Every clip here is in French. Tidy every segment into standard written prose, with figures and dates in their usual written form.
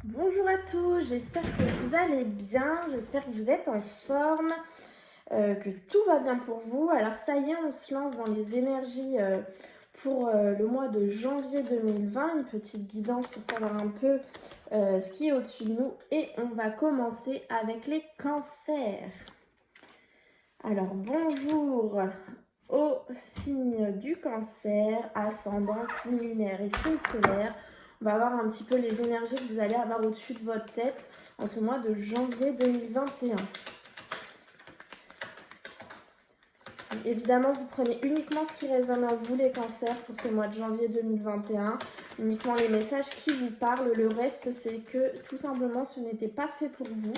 Bonjour à tous, j'espère que vous allez bien, j'espère que vous êtes en forme, que tout va bien pour vous. Alors ça y est, on se lance dans les énergies pour le mois de janvier 2020, une petite guidance pour savoir un peu ce qui est au-dessus de nous. Et on va commencer avec les cancers. Alors bonjour au signe du cancer, ascendant, signe lunaire et signe solaire. On va voir un petit peu les énergies que vous allez avoir au-dessus de votre tête en ce mois de janvier 2021. Évidemment, vous prenez uniquement ce qui résonne en vous, les cancers, pour ce mois de janvier 2021. Uniquement les messages qui vous parlent. Le reste, c'est que tout simplement, ce n'était pas fait pour vous.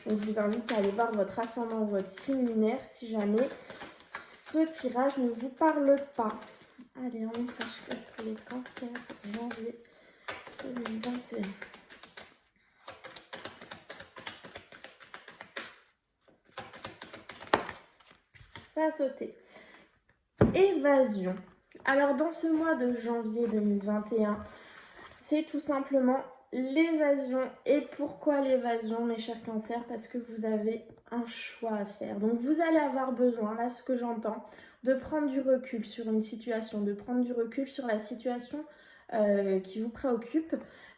Donc, je vous invite à aller voir votre ascendant ou votre signe lunaire si jamais ce tirage ne vous parle pas. Allez, un message pour les cancers, janvier 2021. Ça a sauté. Évasion. Alors, dans ce mois de janvier 2021, c'est tout simplement l'évasion. Et pourquoi l'évasion, mes chers cancers? Parce que vous avez un choix à faire. Donc, vous allez avoir besoin, là, ce que j'entends, de prendre du recul sur une situation, de prendre du recul sur la situation qui vous préoccupe,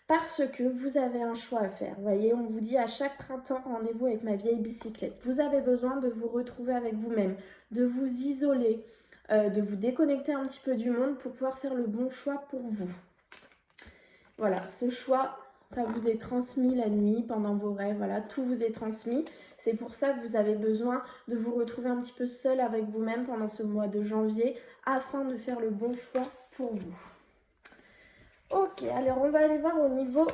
parce que vous avez un choix à faire. Vous voyez, on vous dit à chaque printemps, rendez-vous avec ma vieille bicyclette. Vous avez besoin de vous retrouver avec vous-même, de vous isoler, de vous déconnecter un petit peu du monde pour pouvoir faire le bon choix pour vous. Voilà, ce choix, ça vous est transmis la nuit, pendant vos rêves, voilà, tout vous est transmis. C'est pour ça que vous avez besoin de vous retrouver un petit peu seul avec vous-même pendant ce mois de janvier afin de faire le bon choix pour vous. Ok, alors on va aller voir au niveau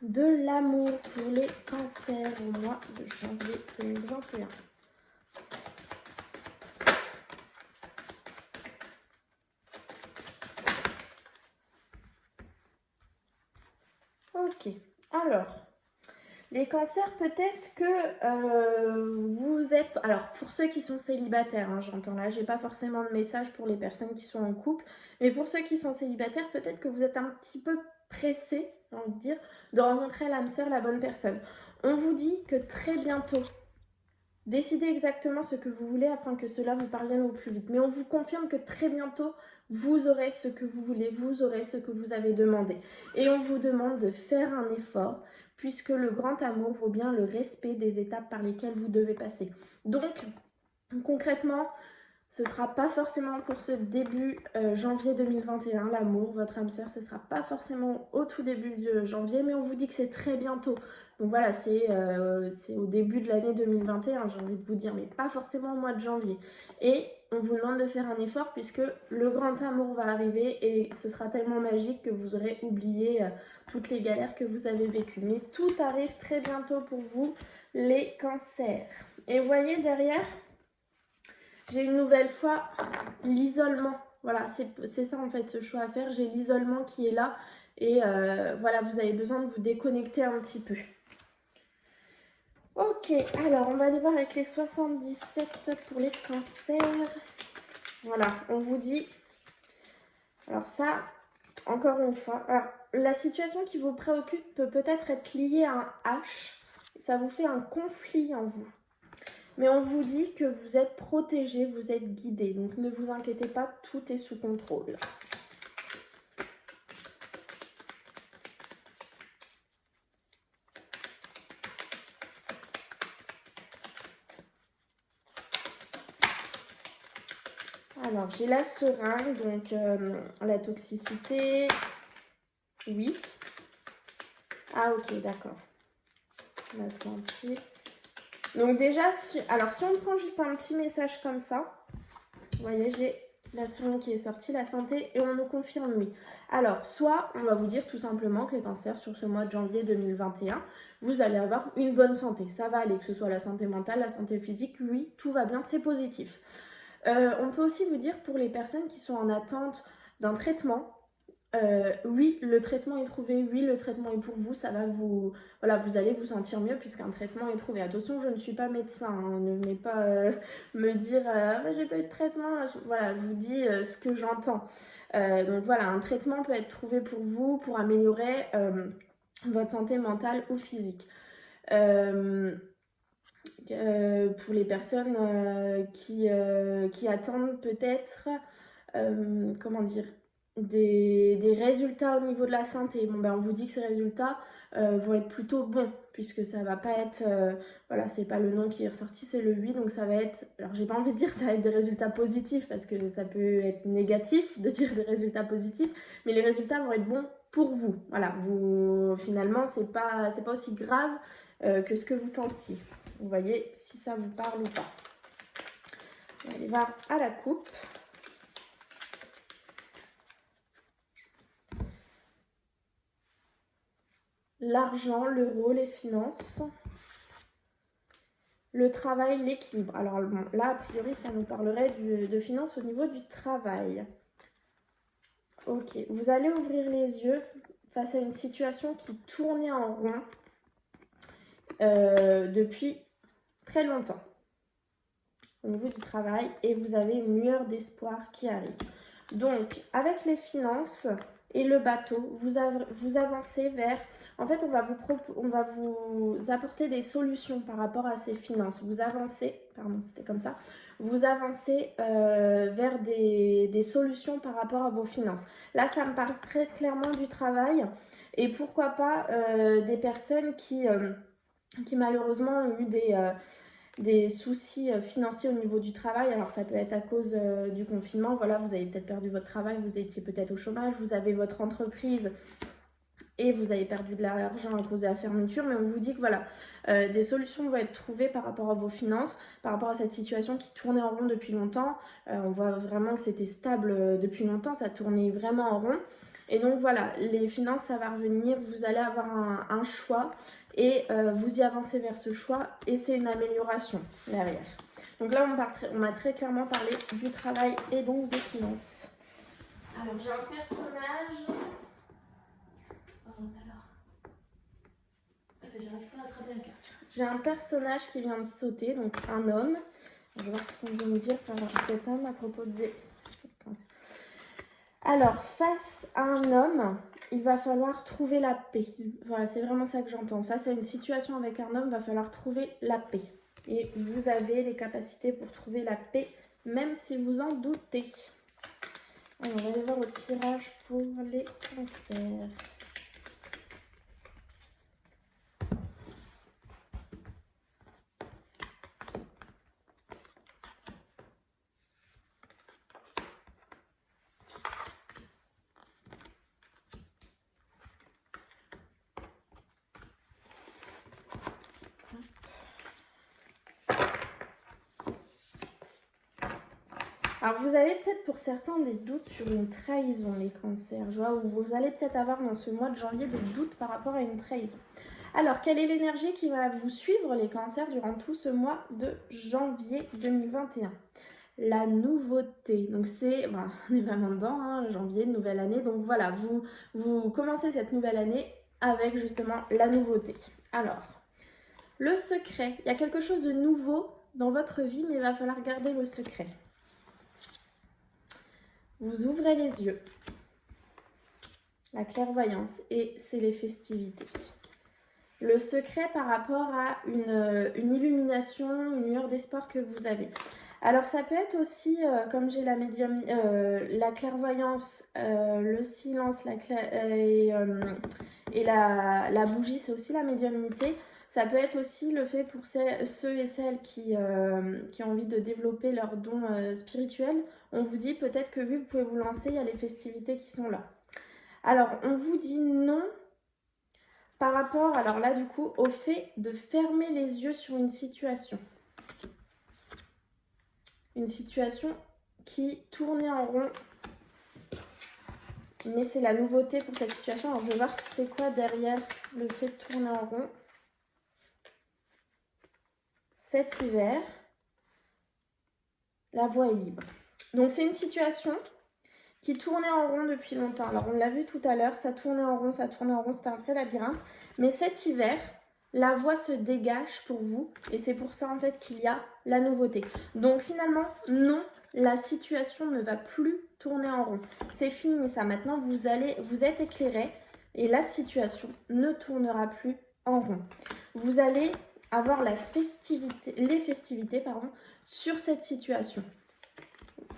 de l'amour pour les cancers au mois de janvier 2021. Ok, alors, les cancers, peut-être que vous êtes... Alors, pour ceux qui sont célibataires, hein, j'entends là, j'ai pas forcément de message pour les personnes qui sont en couple, mais pour ceux qui sont célibataires, peut-être que vous êtes un petit peu pressés, j'ai envie de dire, de rencontrer l'âme sœur, la bonne personne. On vous dit que très bientôt, décidez exactement ce que vous voulez afin que cela vous parvienne au plus vite. Mais on vous confirme que très bientôt, vous aurez ce que vous voulez, vous aurez ce que vous avez demandé. Et on vous demande de faire un effort, puisque le grand amour vaut bien le respect des étapes par lesquelles vous devez passer. Donc, concrètement, ce ne sera pas forcément pour ce début janvier 2021, l'amour, votre âme sœur, ce ne sera pas forcément au tout début de janvier, mais on vous dit que c'est très bientôt. Donc voilà, c'est au début de l'année 2021, j'ai envie de vous dire, mais pas forcément au mois de janvier. Et on vous demande de faire un effort puisque le grand amour va arriver et ce sera tellement magique que vous aurez oublié toutes les galères que vous avez vécues. Mais tout arrive très bientôt pour vous, les cancers. Et vous voyez derrière, j'ai une nouvelle fois l'isolement. Voilà, c'est ça en fait ce choix à faire. J'ai l'isolement qui est là et voilà, vous avez besoin de vous déconnecter un petit peu. Ok, alors on va aller voir avec les 77 pour les cancers. Voilà, on vous dit... Alors ça, encore une fois, alors, la situation qui vous préoccupe peut peut-être être liée à un H. Ça vous fait un conflit en vous. Mais on vous dit que vous êtes protégé, vous êtes guidé. Donc ne vous inquiétez pas, tout est sous contrôle. Alors j'ai la seringue, donc la toxicité. Oui. Ah ok, d'accord. La santé. Donc déjà, alors si on prend juste un petit message comme ça, vous voyez, j'ai la seringue qui est sortie, la santé, et on nous confirme oui. Alors, soit on va vous dire tout simplement que les cancers, sur ce mois de janvier 2021, vous allez avoir une bonne santé. Ça va aller, que ce soit la santé mentale, la santé physique, oui, tout va bien, c'est positif. On peut aussi vous dire pour les personnes qui sont en attente d'un traitement, oui, le traitement est trouvé, oui, le traitement est pour vous, ça va vous... Voilà, vous allez vous sentir mieux puisqu'un traitement est trouvé. Attention, je ne suis pas médecin, hein, ne venez pas me dire j'ai pas eu de traitement. Voilà, je vous dis ce que j'entends. Donc voilà, un traitement peut être trouvé pour vous, pour améliorer votre santé mentale ou physique. Pour les personnes qui attendent peut-être, comment dire, des résultats au niveau de la santé. Bon, ben, on vous dit que ces résultats vont être plutôt bons, puisque ça va pas être, voilà, c'est pas le nom qui est ressorti, c'est le 8, donc ça va être, alors j'ai pas envie de dire ça va être des résultats positifs, parce que ça peut être négatif de dire des résultats positifs, mais les résultats vont être bons pour vous. Voilà, vous, finalement, c'est pas aussi grave que ce que vous pensiez. Vous voyez si ça vous parle ou pas. On va aller voir à la coupe. L'argent, l'euro, les finances, le travail, l'équilibre. Alors bon, là, a priori, ça nous parlerait de finances au niveau du travail. Ok, vous allez ouvrir les yeux face à une situation qui tournait en rond depuis très longtemps au niveau du travail et vous avez une lueur d'espoir qui arrive. Donc, avec les finances et le bateau, vous avancez vers... En fait, on va vous apporter des solutions par rapport à ces finances. Vous avancez, pardon, c'était comme ça. Vous avancez vers des solutions par rapport à vos finances. Là, ça me parle très clairement du travail et pourquoi pas des personnes qui malheureusement ont eu des soucis financiers au niveau du travail. Alors ça peut être à cause du confinement, voilà, vous avez peut-être perdu votre travail, vous étiez peut-être au chômage, vous avez votre entreprise et vous avez perdu de l'argent à cause de la fermeture, mais on vous dit que voilà, des solutions vont être trouvées par rapport à vos finances, par rapport à cette situation qui tournait en rond depuis longtemps. On voit vraiment que c'était stable depuis longtemps, ça tournait vraiment en rond. Et donc voilà, les finances, ça va revenir, vous allez avoir un choix et vous y avancez vers ce choix et c'est une amélioration derrière. Donc là, on m'a très clairement parlé du travail et donc des finances. Alors, j'ai un personnage... J'arrive pas à attraper la carte. J'ai un personnage qui vient de sauter, donc un homme. Je vais voir ce qu'on veut me dire par cet homme à propos de... Alors, face à un homme, il va falloir trouver la paix. Voilà, c'est vraiment ça que j'entends. Face à une situation avec un homme, il va falloir trouver la paix. Et vous avez les capacités pour trouver la paix, même si vous en doutez. Alors, on va aller voir au tirage pour les cancers. Alors, vous avez peut-être pour certains des doutes sur une trahison, les cancers. Je vois où vous allez peut-être avoir dans ce mois de janvier des doutes par rapport à une trahison. Alors, quelle est l'énergie qui va vous suivre, les cancers, durant tout ce mois de janvier 2021 ? La nouveauté. Donc, c'est... Bah, on est vraiment dedans, hein, janvier, nouvelle année. Donc, voilà, vous commencez cette nouvelle année avec justement la nouveauté. Alors, le secret. Il y a quelque chose de nouveau dans votre vie, mais il va falloir garder le secret. Vous ouvrez les yeux, la clairvoyance, et c'est les festivités. Le secret par rapport à une illumination, une lueur d'espoir que vous avez. Alors ça peut être aussi, comme j'ai la clairvoyance, le silence et la bougie, c'est aussi la médiumnité. Ça peut être aussi le fait pour ceux et celles qui ont envie de développer leurs dons spirituels. On vous dit peut-être que oui, vous pouvez vous lancer, il y a les festivités qui sont là. Alors, on vous dit non par rapport, alors là du coup, au fait de fermer les yeux sur une situation. Une situation qui tournait en rond. Mais c'est la nouveauté pour cette situation. Alors, je vais voir c'est quoi derrière le fait de tourner en rond. Cet hiver, la voie est libre. Donc, c'est une situation qui tournait en rond depuis longtemps. Alors, on l'a vu tout à l'heure, ça tournait en rond, c'était un vrai labyrinthe. Mais cet hiver, la voie se dégage pour vous et c'est pour ça en fait qu'il y a la nouveauté. Donc finalement, non, la situation ne va plus tourner en rond. C'est fini ça, maintenant vous êtes éclairé, et la situation ne tournera plus en rond. Vous allez avoir les festivités sur cette situation.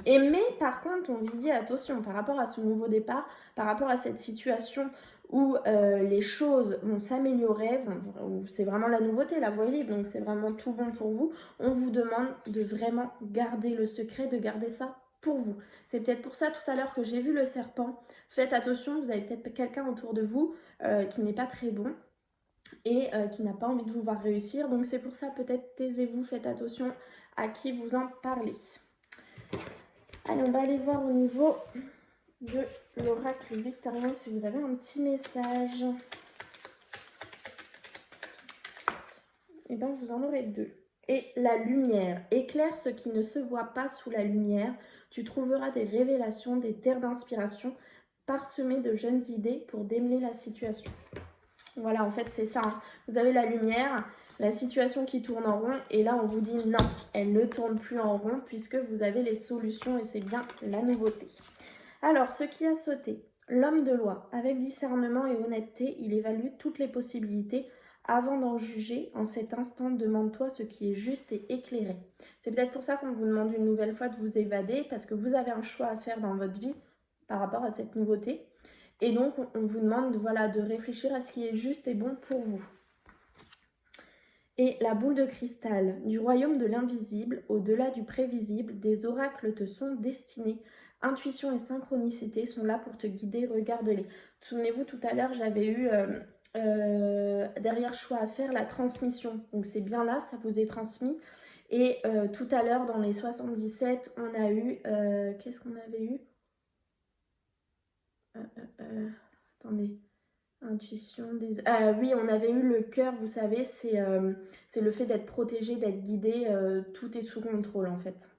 Mais par contre, on vous dit attention par rapport à ce nouveau départ, par rapport à cette situation où les choses vont s'améliorer, c'est vraiment la nouveauté, la voie libre, donc c'est vraiment tout bon pour vous. On vous demande de vraiment garder le secret, de garder ça pour vous. C'est peut-être pour ça tout à l'heure que j'ai vu le serpent. Faites attention, vous avez peut-être quelqu'un autour de vous qui n'est pas très bon et qui n'a pas envie de vous voir réussir. Donc c'est pour ça, peut-être taisez-vous, faites attention à qui vous en parlez. Allez, on va aller voir au niveau de l'oracle victorien si vous avez un petit message. Et bien, vous en aurez 2. Et la lumière. Éclaire ce qui ne se voit pas sous la lumière. Tu trouveras des révélations, des terres d'inspiration parsemées de jeunes idées pour démêler la situation. Voilà, en fait, c'est ça. Hein. Vous avez la lumière, la situation qui tourne en rond, et là, on vous dit non, elle ne tourne plus en rond puisque vous avez les solutions et c'est bien la nouveauté. Alors, ce qui a sauté, l'homme de loi, avec discernement et honnêteté, il évalue toutes les possibilités. Avant d'en juger, en cet instant, demande-toi ce qui est juste et éclairé. C'est peut-être pour ça qu'on vous demande une nouvelle fois de vous évader, parce que vous avez un choix à faire dans votre vie par rapport à cette nouveauté. Et donc, on vous demande voilà, de réfléchir à ce qui est juste et bon pour vous. Et la boule de cristal, du royaume de l'invisible, au-delà du prévisible, des oracles te sont destinés. Intuition et synchronicité sont là pour te guider, regarde-les. Souvenez-vous, tout à l'heure, j'avais eu derrière choix à faire la transmission. Donc c'est bien là, ça vous est transmis. Et tout à l'heure, dans les 77, on a eu... qu'est-ce qu'on avait eu attendez, intuition, oui, on avait eu le cœur, vous savez, c'est le fait d'être protégé, d'être guidé, tout est sous contrôle en fait.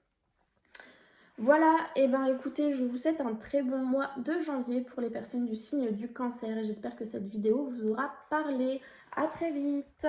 Voilà, et ben écoutez, je vous souhaite un très bon mois de janvier pour les personnes du signe du cancer et j'espère que cette vidéo vous aura parlé. À très vite.